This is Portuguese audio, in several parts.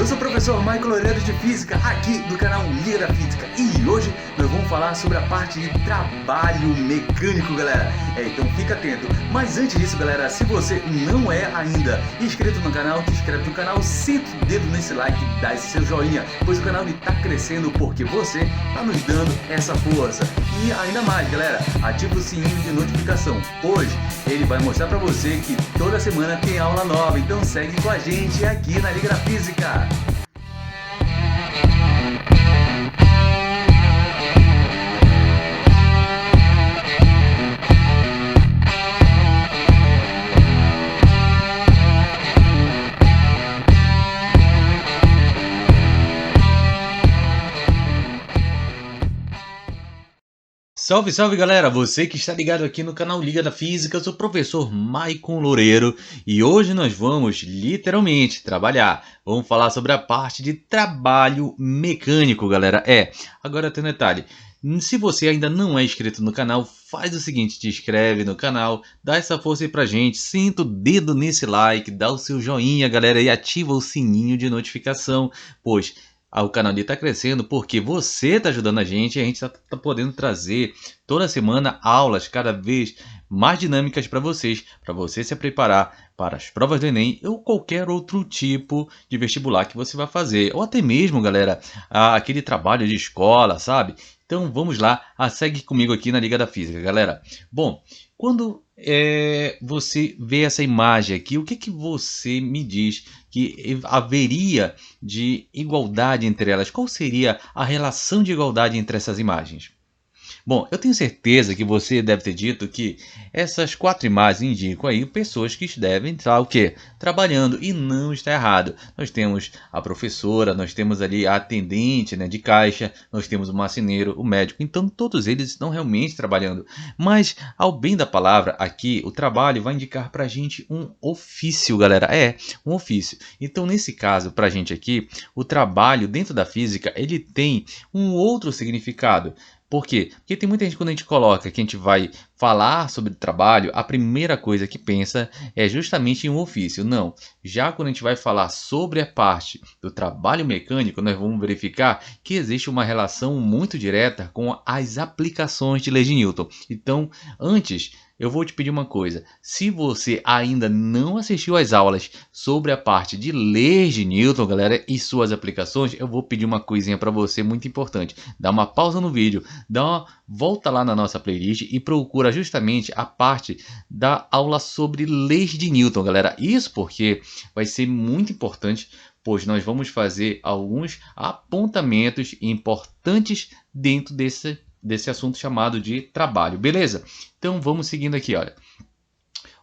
sou o professor Michael Loureiro de Física, aqui do canal Liga da Física. E hoje nós vamos falar sobre a parte de trabalho mecânico, galera. Então fica atento. Mas antes disso, galera, se você não é ainda inscrito no canal, te inscreve no canal, senta o dedo nesse like, dá esse seu joinha, pois o canal está crescendo porque você está nos dando essa força. E ainda mais, galera, ativa o sininho de notificação, pois ele vai mostrar para você que toda semana tem aula nova. Então segue com a gente aqui na Liga da Física. Salve, salve, galera! Você que está ligado aqui no canal Liga da Física, eu sou o professor Maicon Loureiro e hoje nós vamos literalmente trabalhar. Vamos falar sobre a parte de trabalho mecânico, galera. Agora tem um detalhe. Se você ainda não é inscrito no canal, faz o seguinte, te inscreve no canal, dá essa força aí pra gente, senta o dedo nesse like, dá o seu joinha, galera, e ativa o sininho de notificação, pois o canal está crescendo porque você está ajudando a gente e a gente está podendo trazer toda semana aulas cada vez mais dinâmicas para você se preparar para as provas do Enem ou qualquer outro tipo de vestibular que você vai fazer. Ou até mesmo, galera, aquele trabalho de escola, sabe? Então vamos lá, segue comigo aqui na Liga da Física, galera. Bom, quando você vê essa imagem aqui, o que você me diz que haveria de igualdade entre elas? Qual seria a relação de igualdade entre essas imagens? Bom, eu tenho certeza que você deve ter dito que essas quatro imagens indicam aí pessoas que devem estar o quê? Trabalhando, e não está errado. Nós temos a professora, nós temos ali a atendente, né, de caixa, nós temos o marceneiro, o médico, então todos eles estão realmente trabalhando. Mas, ao bem da palavra, aqui o trabalho vai indicar para a gente um ofício, galera, um ofício. Então, nesse caso, para a gente aqui, o trabalho dentro da física, ele tem um outro significado. Por quê? Porque tem muita gente, quando a gente coloca que a gente vai falar sobre trabalho, a primeira coisa que pensa é justamente em um ofício. Não, já quando a gente vai falar sobre a parte do trabalho mecânico, nós vamos verificar que existe uma relação muito direta com as aplicações de leis de Newton. Então, antes, eu vou te pedir uma coisa. Se você ainda não assistiu às aulas sobre a parte de leis de Newton, galera, e suas aplicações, eu vou pedir uma coisinha para você muito importante. Dá uma pausa no vídeo, volta lá na nossa playlist e procura justamente a parte da aula sobre leis de Newton, galera. Isso porque vai ser muito importante, pois nós vamos fazer alguns apontamentos importantes dentro desse assunto chamado de trabalho, beleza? Então vamos seguindo aqui, olha.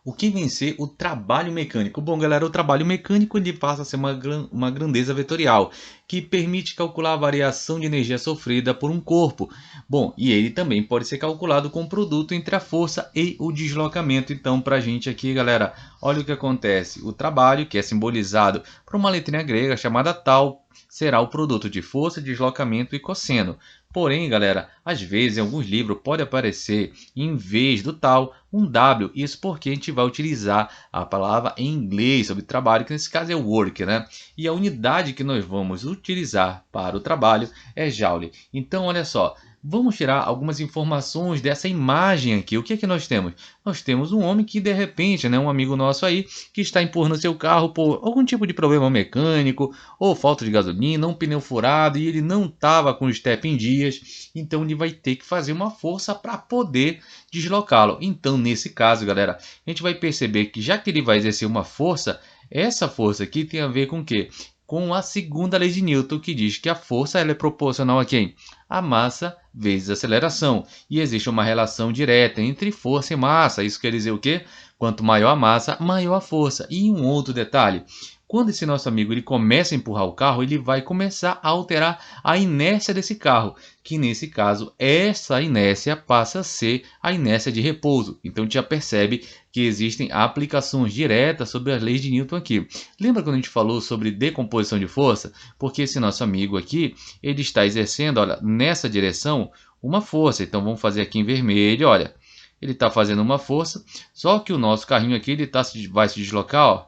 O que vem ser o trabalho mecânico? Bom, galera, o trabalho mecânico ele passa a ser uma grandeza vetorial, que permite calcular a variação de energia sofrida por um corpo. Bom, e ele também pode ser calculado com o produto entre a força e o deslocamento. Então, para a gente aqui, galera, olha o que acontece. O trabalho, que é simbolizado por uma letrinha grega chamada tal, será o produto de força, deslocamento e cosseno. Porém, galera, às vezes em alguns livros pode aparecer, em vez do tal, um W. Isso porque a gente vai utilizar a palavra em inglês sobre trabalho, que nesse caso é work, né? E a unidade que nós vamos utilizar para o trabalho é joule. Então, olha só. Vamos tirar algumas informações dessa imagem aqui. O que é que nós temos? Nós temos um homem que de repente, né, um amigo nosso aí, que está empurrando seu carro por algum tipo de problema mecânico, ou falta de gasolina, um pneu furado, e ele não estava com o step em dias, então ele vai ter que fazer uma força para poder deslocá-lo. Então, nesse caso, galera, a gente vai perceber que já que ele vai exercer uma força, essa força aqui tem a ver com o quê? Com a segunda lei de Newton, que diz que a força ela é proporcional a quem? A massa vezes a aceleração. E existe uma relação direta entre força e massa. Isso quer dizer o quê? Quanto maior a massa, maior a força. E um outro detalhe. Quando esse nosso amigo ele começa a empurrar o carro, ele vai começar a alterar a inércia desse carro, que nesse caso, essa inércia passa a ser a inércia de repouso. Então, a gente já percebe que existem aplicações diretas sobre as leis de Newton aqui. Lembra quando a gente falou sobre decomposição de força? Porque esse nosso amigo aqui, ele está exercendo, olha, nessa direção, uma força. Então, vamos fazer aqui em vermelho, olha. Ele está fazendo uma força, só que o nosso carrinho aqui ele vai se deslocar, ó,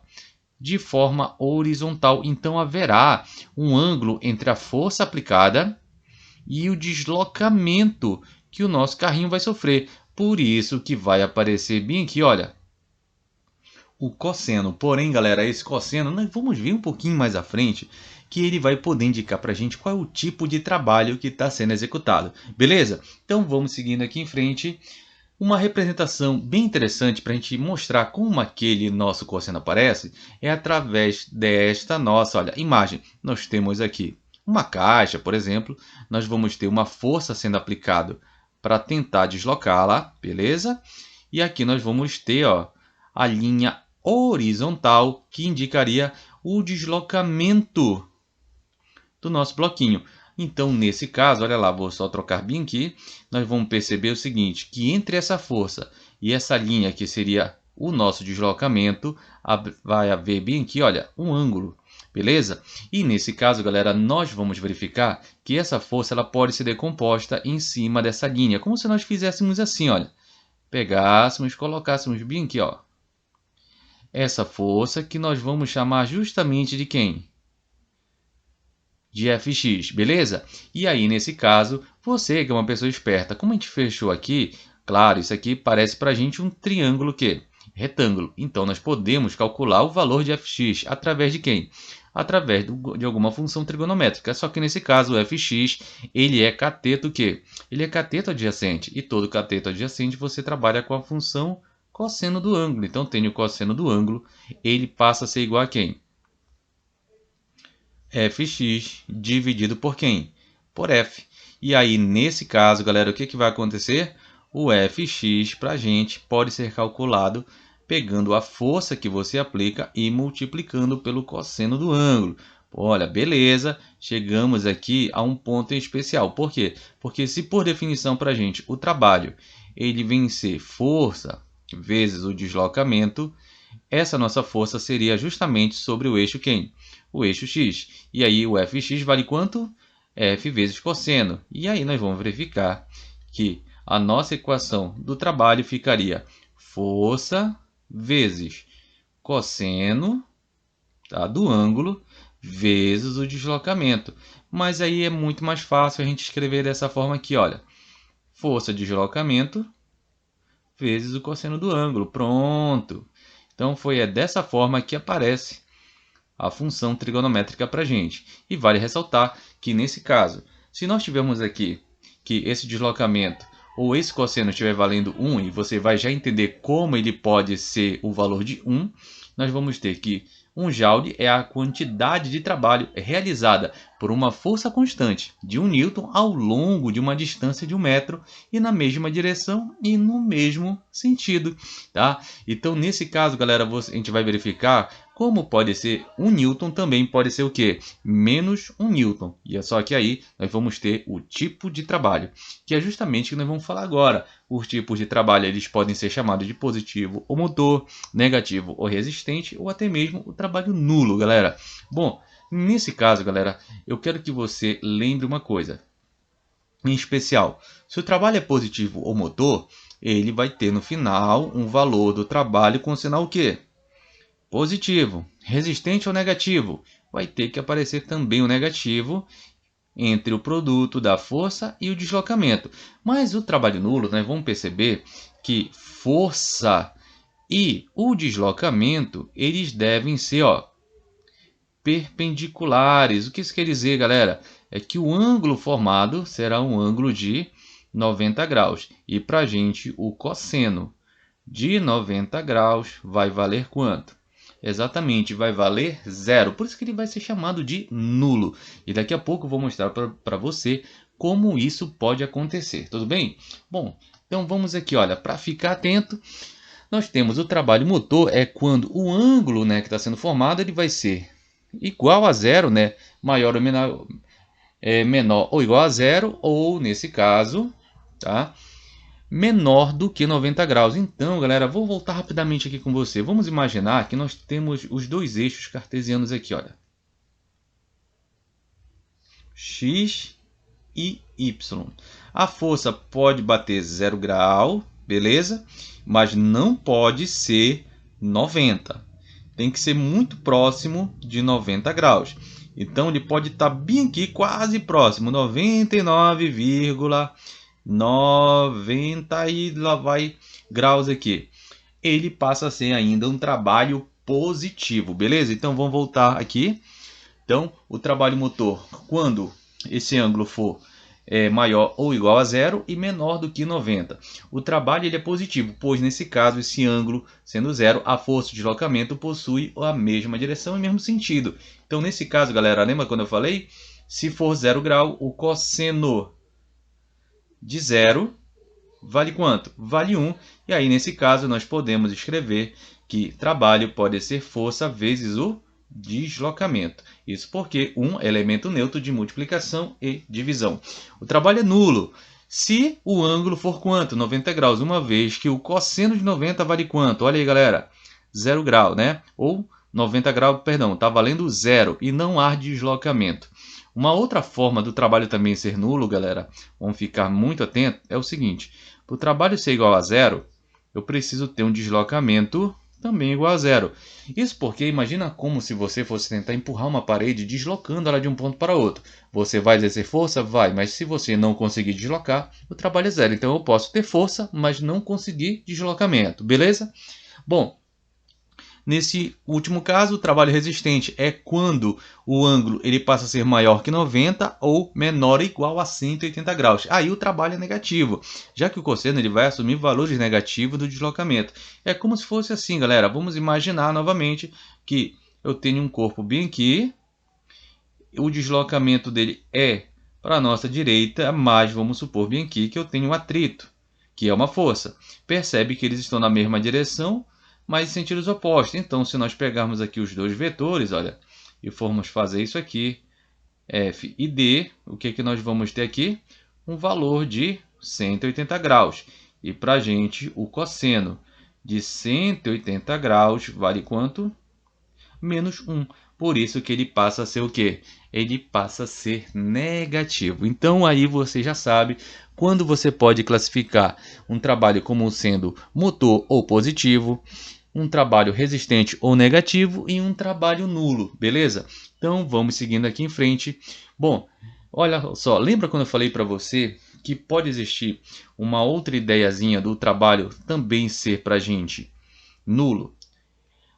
de forma horizontal. Então haverá um ângulo entre a força aplicada e o deslocamento que o nosso carrinho vai sofrer. Por isso que vai aparecer bem aqui, olha, o cosseno. Porém, galera, esse cosseno, nós vamos ver um pouquinho mais à frente, que ele vai poder indicar para a gente qual é o tipo de trabalho que está sendo executado. Beleza? Então vamos seguindo aqui em frente. Uma representação bem interessante para a gente mostrar como aquele nosso cosseno aparece é através desta nossa, olha, imagem. Nós temos aqui uma caixa, por exemplo. Nós vamos ter uma força sendo aplicada para tentar deslocá-la, beleza? E aqui nós vamos ter, ó, a linha horizontal que indicaria o deslocamento do nosso bloquinho. Então, nesse caso, olha lá, vou só trocar bem aqui, nós vamos perceber o seguinte, que entre essa força e essa linha que seria o nosso deslocamento, vai haver bem aqui, olha, um ângulo, beleza? E nesse caso, galera, nós vamos verificar que essa força ela pode ser decomposta em cima dessa linha, como se nós fizéssemos assim, olha, pegássemos, colocássemos bem aqui, ó, essa força que nós vamos chamar justamente de quem? De Fx, beleza? E aí, nesse caso, você que é uma pessoa esperta, como a gente fechou aqui, claro, isso aqui parece para a gente um triângulo que? Retângulo. Então, nós podemos calcular o valor de Fx através de quem? Através de alguma função trigonométrica. Só que nesse caso, o Fx, ele é cateto que? Ele é cateto adjacente. E todo cateto adjacente você trabalha com a função cosseno do ângulo. Então, tem o cosseno do ângulo, ele passa a ser igual a quem? Fx dividido por quem? Por f. E aí, nesse caso, galera, o que vai acontecer? O Fx para a gente pode ser calculado pegando a força que você aplica e multiplicando pelo cosseno do ângulo. Olha, beleza, chegamos aqui a um ponto especial. Por quê? Porque se por definição para a gente o trabalho ele vem ser força vezes o deslocamento, essa nossa força seria justamente sobre o eixo quem? O eixo x. E aí o Fx vale quanto? F vezes cosseno. E aí nós vamos verificar que a nossa equação do trabalho ficaria força vezes cosseno, tá, do ângulo vezes o deslocamento. Mas aí é muito mais fácil a gente escrever dessa forma aqui, olha. Força deslocamento vezes o cosseno do ângulo. Pronto. Então foi dessa forma que aparece a função trigonométrica para a gente. E vale ressaltar que nesse caso, se nós tivermos aqui que esse deslocamento ou esse cosseno estiver valendo 1, e você vai já entender como ele pode ser o valor de 1, nós vamos ter que 1 joule é a quantidade de trabalho realizada por uma força constante de 1 newton ao longo de uma distância de 1 metro e na mesma direção e no mesmo sentido, tá? Então, nesse caso, galera, a gente vai verificar como pode ser 1 newton, também pode ser o quê? Menos 1 newton. E é só que aí nós vamos ter o tipo de trabalho, que é justamente o que nós vamos falar agora. Os tipos de trabalho eles podem ser chamados de positivo ou motor, negativo ou resistente, ou até mesmo o trabalho nulo, galera. Bom, nesse caso, galera, eu quero que você lembre uma coisa. Em especial, se o trabalho é positivo ou motor, ele vai ter no final um valor do trabalho com sinal o quê? Positivo. Resistente ou negativo? Vai ter que aparecer também o negativo entre o produto da força e o deslocamento. Mas o trabalho nulo, nós vamos perceber que força e o deslocamento, eles devem ser, ó, perpendiculares. O que isso quer dizer, galera? É que o ângulo formado será um ângulo de 90 graus. E para a gente, o cosseno de 90 graus vai valer quanto? Exatamente, vai valer zero. Por isso que ele vai ser chamado de nulo. E daqui a pouco eu vou mostrar para você como isso pode acontecer. Tudo bem? Bom, então vamos aqui, olha, para ficar atento, nós temos o trabalho motor, é quando o ângulo, né, que está sendo formado ele vai ser igual a zero, né, maior ou menor, menor ou igual a zero, ou nesse caso, tá? Menor do que 90 graus. Então, galera, vou voltar rapidamente aqui com você. Vamos imaginar que nós temos os dois eixos cartesianos aqui, olha. X e Y. A força pode bater 0 grau, beleza? Mas não pode ser 90. tem que ser muito próximo de 90 graus. Então ele pode estar bem aqui, quase próximo, 99,90 e lá vai graus aqui. Ele passa a ser ainda um trabalho positivo, beleza? Então vamos voltar aqui. Então o trabalho motor, quando esse ângulo for maior ou igual a zero e menor do que 90. O trabalho ele é positivo, pois nesse caso, esse ângulo sendo zero, a força de deslocamento possui a mesma direção e mesmo sentido. Então nesse caso, galera, lembra quando eu falei? Se for 0 grau, o cosseno de zero vale quanto? Vale 1. E aí nesse caso nós podemos escrever que trabalho pode ser força vezes o deslocamento. Isso porque 1 é elemento neutro de multiplicação e divisão. O trabalho é nulo se o ângulo for quanto? 90 graus, uma vez que o cosseno de 90 vale quanto? Olha aí, galera, 0 grau, né? Ou 90 graus, perdão, está valendo 0 e não há deslocamento. Uma outra forma do trabalho também ser nulo, galera, vamos ficar muito atento, é o seguinte. Para o trabalho ser igual a 0, eu preciso ter um deslocamento também igual a 0. Isso porque imagina como se você fosse tentar empurrar uma parede deslocando ela de um ponto para outro. Você vai exercer força? Vai, mas se você não conseguir deslocar, o trabalho é 0. Então eu posso ter força, mas não conseguir deslocamento, beleza? Bom, nesse último caso, o trabalho resistente é quando o ângulo ele passa a ser maior que 90 ou menor ou igual a 180 graus. Aí o trabalho é negativo, já que o cosseno ele vai assumir valores negativos do deslocamento. É como se fosse assim, galera. Vamos imaginar novamente que eu tenho um corpo bem aqui, o deslocamento dele é para a nossa direita, mas vamos supor bem aqui que eu tenho um atrito, que é uma força. Percebe que eles estão na mesma direção, mas em sentidos opostos. Então, se nós pegarmos aqui os dois vetores, olha, e formos fazer isso aqui, F e D, o que que nós vamos ter aqui? Um valor de 180 graus. E para a gente, o cosseno de 180 graus vale quanto? Menos 1. Por isso que ele passa a ser o quê? Ele passa a ser negativo. Então aí você já sabe quando você pode classificar um trabalho como sendo motor ou positivo, um trabalho resistente ou negativo e um trabalho nulo, beleza? Então vamos seguindo aqui em frente. Bom, olha só, lembra quando eu falei para você que pode existir uma outra ideiazinha do trabalho também ser para a gente nulo?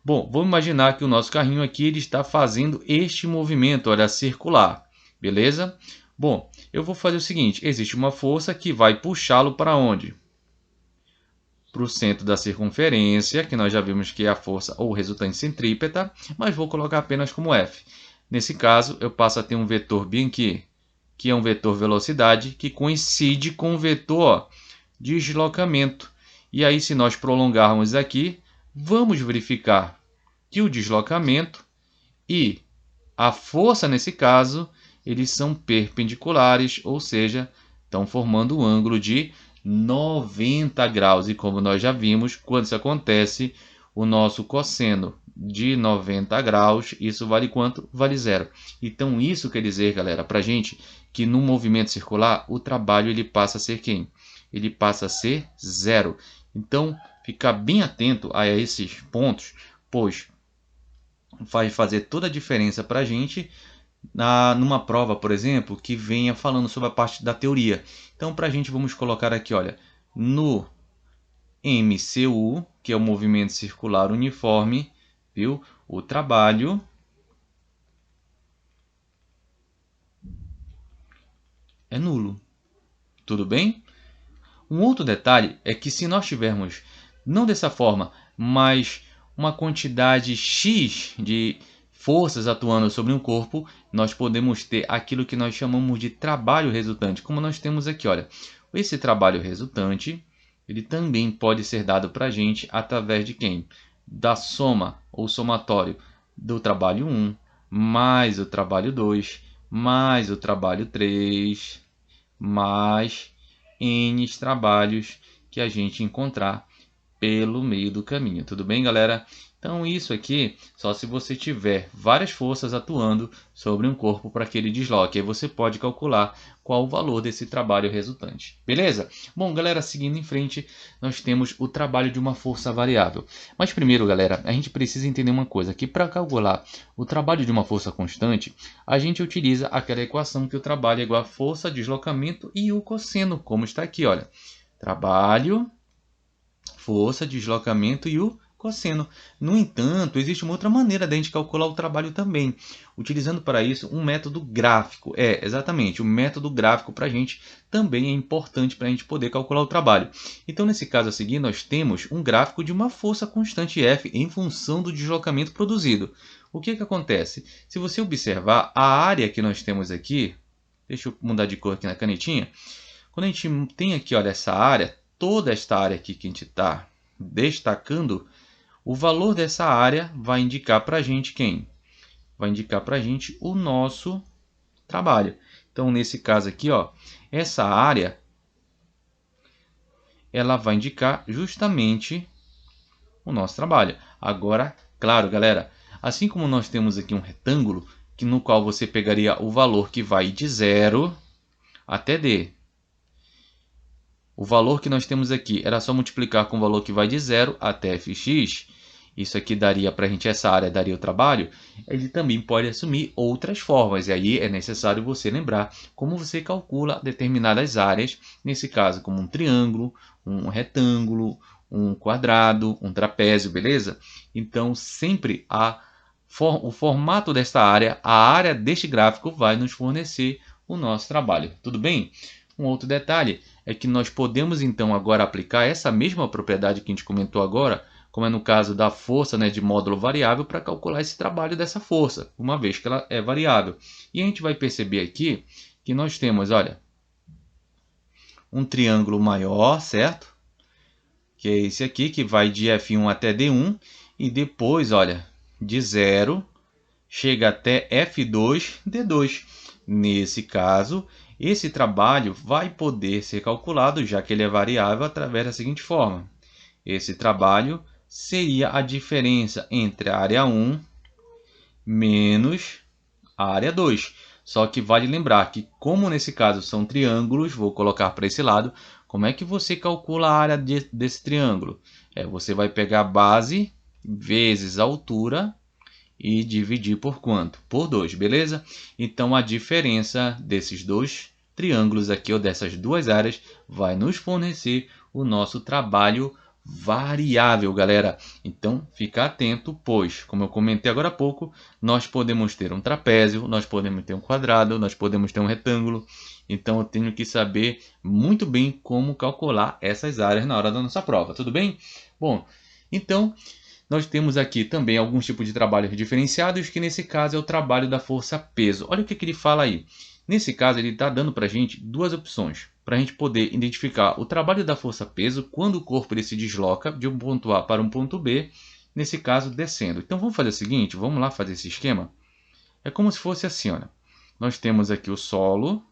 Bom, vamos imaginar que o nosso carrinho aqui ele está fazendo este movimento, olha, circular, beleza? Bom, eu vou fazer o seguinte, existe uma força que vai puxá-lo para onde? Para o centro da circunferência, que nós já vimos que é a força ou resultante centrípeta, mas vou colocar apenas como F. Nesse caso, eu passo a ter um vetor bem aqui, que é um vetor velocidade, que coincide com o vetor deslocamento. E aí, se nós prolongarmos aqui, vamos verificar que o deslocamento e a força, nesse caso, eles são perpendiculares, ou seja, estão formando um ângulo de 90 graus. E como nós já vimos, quando isso acontece, o nosso cosseno de 90 graus, isso vale quanto? Vale 0. Então isso quer dizer, galera, para a gente, que no movimento circular, o trabalho ele passa a ser quem? Ele passa a ser 0. Então, ficar bem atento a esses pontos, pois vai fazer toda a diferença para a gente numa prova, por exemplo, que venha falando sobre a parte da teoria. Então, para a gente, vamos colocar aqui, olha, no MCU, que é o movimento circular uniforme, viu? O trabalho é nulo. Tudo bem? Um outro detalhe é que se nós tivermos, não dessa forma, mas uma quantidade X de forças atuando sobre um corpo, nós podemos ter aquilo que nós chamamos de trabalho resultante, como nós temos aqui, olha. Esse trabalho resultante, ele também pode ser dado para a gente através de quem? Da soma ou somatório do trabalho 1, mais o trabalho 2, mais o trabalho 3, mais N trabalhos que a gente encontrar pelo meio do caminho. Tudo bem, galera? Então isso aqui só se você tiver várias forças atuando sobre um corpo para que ele desloque. Aí você pode calcular qual o valor desse trabalho resultante. Beleza? Bom, galera, seguindo em frente, nós temos o trabalho de uma força variável. Mas primeiro, galera, a gente precisa entender uma coisa, que para calcular o trabalho de uma força constante, a gente utiliza aquela equação que o trabalho é igual a força, deslocamento e o cosseno, como está aqui, olha. Trabalho, força, deslocamento e o cosseno. No entanto, existe uma outra maneira de a gente calcular o trabalho também, utilizando para isso um método gráfico. Exatamente, o método gráfico para a gente também é importante para a gente poder calcular o trabalho. Então, nesse caso a seguir, nós temos um gráfico de uma força constante F em função do deslocamento produzido. O que acontece? Se você observar a área que nós temos aqui, deixa eu mudar de cor aqui na canetinha, quando a gente tem aqui, olha, essa área, toda esta área aqui que a gente está destacando, o valor dessa área vai indicar para a gente quem? Vai indicar para a gente o nosso trabalho. Então, nesse caso aqui, ó, essa área, ela vai indicar justamente o nosso trabalho. Agora, claro, galera, assim como nós temos aqui um retângulo, no qual você pegaria o valor que vai de 0 até D. O valor que nós temos aqui era só multiplicar com o valor que vai de 0 até fx. Isso aqui daria para a gente, essa área daria o trabalho. Ele também pode assumir outras formas. E aí é necessário você lembrar como você calcula determinadas áreas. Nesse caso, como um triângulo, um retângulo, um quadrado, um trapézio, beleza? Então, sempre o formato desta área, a área deste gráfico vai nos fornecer o nosso trabalho. Tudo bem? Um outro detalhe é que nós podemos então agora aplicar essa mesma propriedade que a gente comentou agora, como é no caso da força, né, de módulo variável, para calcular esse trabalho dessa força, uma vez que ela é variável. E a gente vai perceber aqui que nós temos, olha, um triângulo maior, certo? Que é esse aqui, que vai de F1 até D1, e depois, olha, de 0 chega até F2, D2. Nesse caso, esse trabalho vai poder ser calculado, já que ele é variável, através da seguinte forma. Esse trabalho seria a diferença entre a área 1 menos a área 2. Só que vale lembrar que, como nesse caso são triângulos, vou colocar para esse lado, como é que você calcula a área desse triângulo? Você vai pegar a base vezes a altura e dividir por quanto? Por 2, beleza? Então, a diferença desses dois triângulos aqui, ou dessas duas áreas, vai nos fornecer o nosso trabalho variável, galera. Então, fica atento, pois, como eu comentei agora há pouco, nós podemos ter um trapézio, nós podemos ter um quadrado, nós podemos ter um retângulo. Então, eu tenho que saber muito bem como calcular essas áreas na hora da nossa prova, tudo bem? Bom, então, nós temos aqui também alguns tipos de trabalhos diferenciados, que nesse caso é o trabalho da força-peso. Olha o que ele fala aí. Nesse caso, ele está dando para a gente duas opções, para a gente poder identificar o trabalho da força-peso quando o corpo ele se desloca de um ponto A para um ponto B, nesse caso descendo. Então vamos fazer o seguinte, vamos lá fazer esse esquema. É como se fosse assim, olha. Nós temos aqui o solo.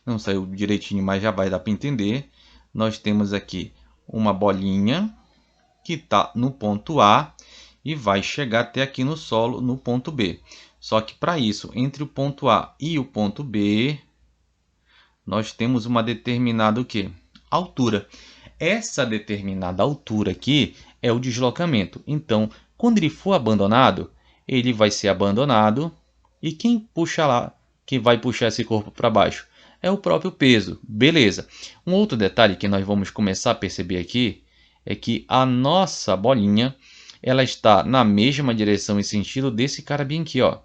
Não saiu direitinho, mas já vai dar para entender. Nós temos aqui uma bolinha que está no ponto A e vai chegar até aqui no solo, no ponto B. Só que para isso, entre o ponto A e o ponto B, nós temos uma determinada o quê? Altura. Essa determinada altura aqui é o deslocamento. Então, quando ele for abandonado, ele vai ser abandonado. E quem puxa lá, quem vai puxar esse corpo para baixo? É o próprio peso. Beleza. Um outro detalhe que nós vamos começar a perceber aqui é que a nossa bolinha ela está na mesma direção e sentido desse cara bem aqui, ó,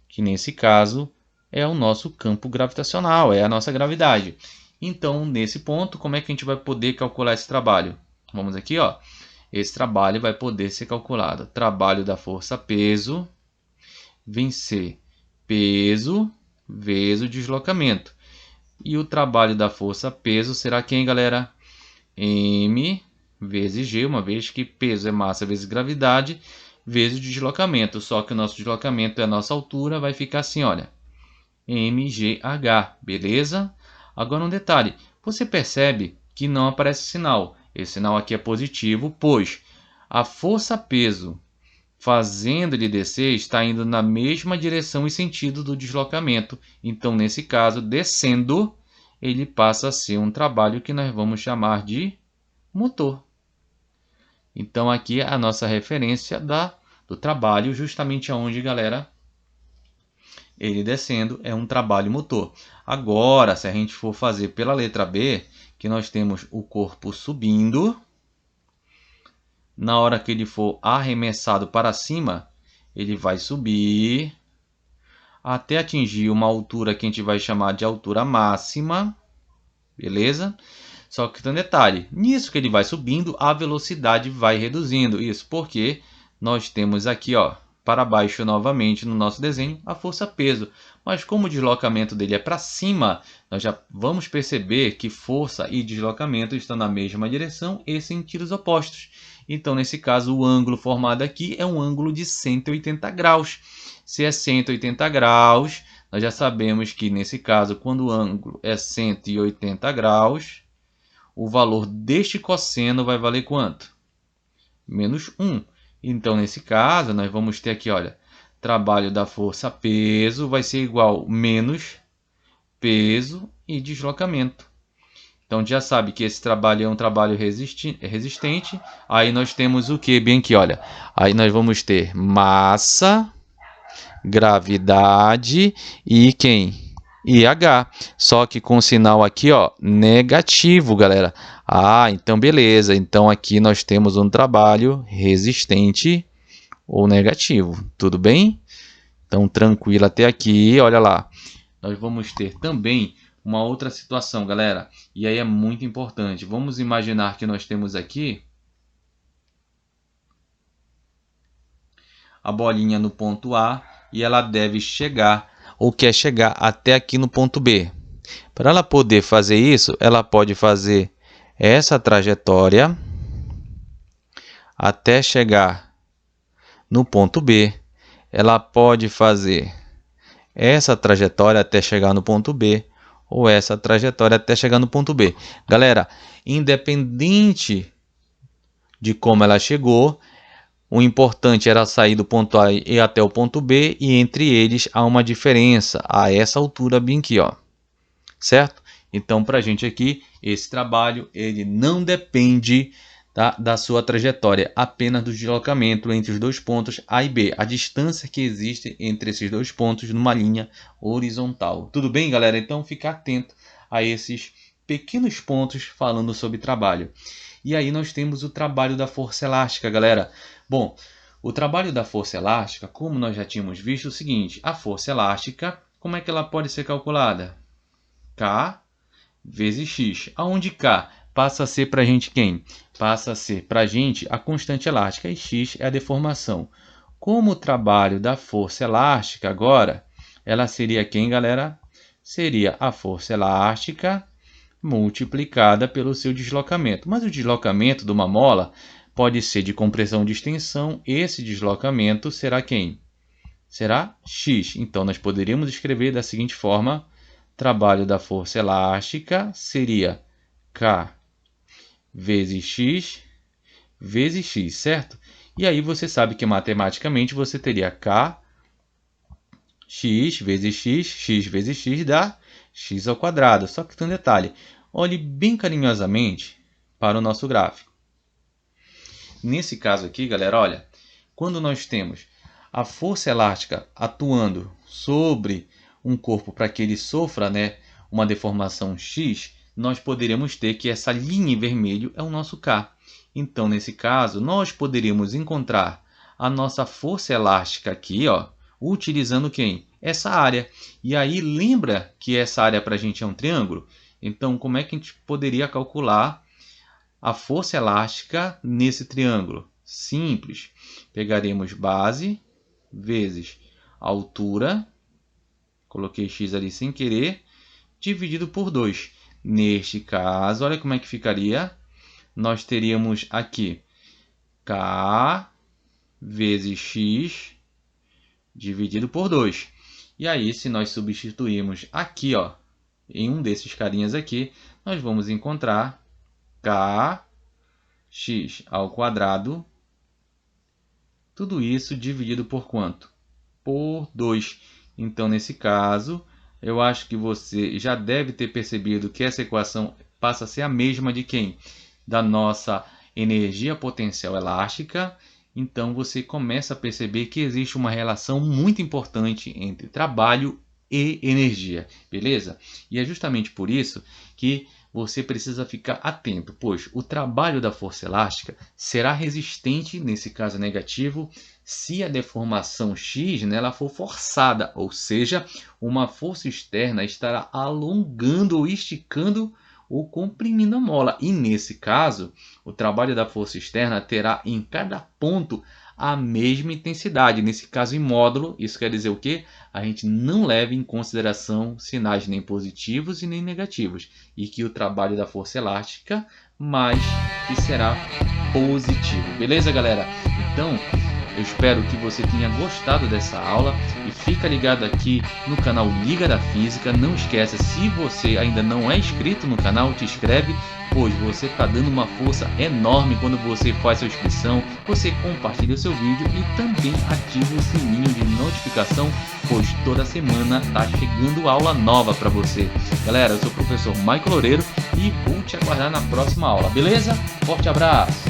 que nesse caso é o nosso campo gravitacional, é a nossa gravidade. Então, nesse ponto, como é que a gente vai poder calcular esse trabalho? Vamos aqui, ó. Esse trabalho vai poder ser calculado. Trabalho da força-peso vencer peso vezes o deslocamento. E o trabalho da força-peso será quem, galera? M vezes G, uma vez que peso é massa vezes gravidade, vezes o deslocamento. Só que o nosso deslocamento é a nossa altura, vai ficar assim, olha. mgh, beleza? Agora um detalhe, você percebe que não aparece sinal. Esse sinal aqui é positivo, pois a força-peso fazendo ele descer está indo na mesma direção e sentido do deslocamento. Então, nesse caso, descendo, ele passa a ser um trabalho que nós vamos chamar de motor. Então, aqui é a nossa referência do trabalho, justamente aonde, galera, ele descendo é um trabalho motor. Agora, se a gente for fazer pela letra B, que nós temos o corpo subindo, na hora que ele for arremessado para cima, ele vai subir até atingir uma altura que a gente vai chamar de altura máxima, beleza? Só que tem um detalhe, nisso que ele vai subindo, a velocidade vai reduzindo. Isso porque nós temos aqui, ó, para baixo novamente no nosso desenho, a força-peso. Mas como o deslocamento dele é para cima, nós já vamos perceber que força e deslocamento estão na mesma direção e sentidos opostos. Então, nesse caso, o ângulo formado aqui é um ângulo de 180 graus. Se é 180 graus, nós já sabemos que, nesse caso, quando o ângulo é 180 graus, o valor deste cosseno vai valer quanto? Menos 1. Então, nesse caso, nós vamos ter aqui, olha, trabalho da força-peso vai ser igual a menos peso e deslocamento. Então, já sabe que esse trabalho é um trabalho resistente. Aí nós temos o que bem aqui, olha. Aí nós vamos ter massa, gravidade e quem? E H. Só que com sinal aqui, ó, negativo, galera. Ah, então beleza. Então aqui nós temos um trabalho resistente ou negativo. Tudo bem? Então tranquilo até aqui. Olha lá. Nós vamos ter também uma outra situação, galera. E aí é muito importante. Vamos imaginar que nós temos aqui a bolinha no ponto A e ela deve chegar ou quer chegar até aqui no ponto B. Para ela poder fazer isso, ela pode fazer essa trajetória até chegar no ponto B. Ela pode fazer essa trajetória até chegar no ponto B ou essa trajetória até chegar no ponto B. Galera, independente de como ela chegou, o importante era sair do ponto A e até o ponto B, e entre eles há uma diferença a essa altura bem aqui, ó. Certo? Então, para a gente aqui, esse trabalho ele não depende da sua trajetória, apenas do deslocamento entre os dois pontos A e B, a distância que existe entre esses dois pontos numa linha horizontal. Tudo bem, galera? Então, fica atento a esses pequenos pontos falando sobre trabalho. E aí nós temos o trabalho da força elástica, galera. Bom, o trabalho da força elástica, como nós já tínhamos visto, é o seguinte: a força elástica, como é que ela pode ser calculada? K vezes X. Aonde K passa a ser para a gente quem? Passa a ser para a gente a constante elástica e X é a deformação. Como o trabalho da força elástica agora, ela seria quem, galera? Seria a força elástica multiplicada pelo seu deslocamento. Mas o deslocamento de uma mola pode ser de compressão ou de extensão. Esse deslocamento será quem? Será X. Então, nós poderíamos escrever da seguinte forma: trabalho da força elástica seria K vezes X, certo? E aí você sabe que matematicamente você teria K x vezes x vezes x dá x ao quadrado. Só que tem um detalhe, olhe bem carinhosamente para o nosso gráfico. Nesse caso aqui, galera, olha, quando nós temos a força elástica atuando sobre um corpo para que ele sofra, né, uma deformação X, nós poderíamos ter que essa linha em vermelho é o nosso K. Então, nesse caso, nós poderíamos encontrar a nossa força elástica aqui, ó, utilizando quem? Essa área. E aí, lembra que essa área para a gente é um triângulo? Então, como é que a gente poderia calcular a força elástica nesse triângulo? Simples. Pegaremos base vezes altura, coloquei x ali sem querer, dividido por 2. Neste caso, olha como é que ficaria. Nós teríamos aqui K vezes x dividido por 2. E aí, se nós substituirmos aqui, ó, em um desses carinhas aqui, nós vamos encontrar kx ao quadrado, tudo isso dividido por quanto? Por 2. Então, nesse caso, eu acho que você já deve ter percebido que essa equação passa a ser a mesma de quem? Da nossa energia potencial elástica. Então, você começa a perceber que existe uma relação muito importante entre trabalho e energia, beleza? E é justamente por isso que você precisa ficar atento, pois o trabalho da força elástica será resistente, nesse caso negativo, se a deformação x, né, ela for forçada, ou seja, uma força externa estará alongando ou esticando ou comprimindo a mola. E nesse caso, o trabalho da força externa terá em cada ponto a mesma intensidade. Nesse caso, em módulo, isso quer dizer o quê? A gente não leva em consideração sinais nem positivos e nem negativos. E que o trabalho da força elástica, mais que será positivo. Beleza, galera? Então, eu espero que você tenha gostado dessa aula e fica ligado aqui no canal Liga da Física. Não esqueça, se você ainda não é inscrito no canal, te inscreve, pois você está dando uma força enorme quando você faz sua inscrição, você compartilha o seu vídeo e também ativa o sininho de notificação, pois toda semana está chegando aula nova para você. Galera, eu sou o professor Maico Loureiro e vou te aguardar na próxima aula, beleza? Forte abraço!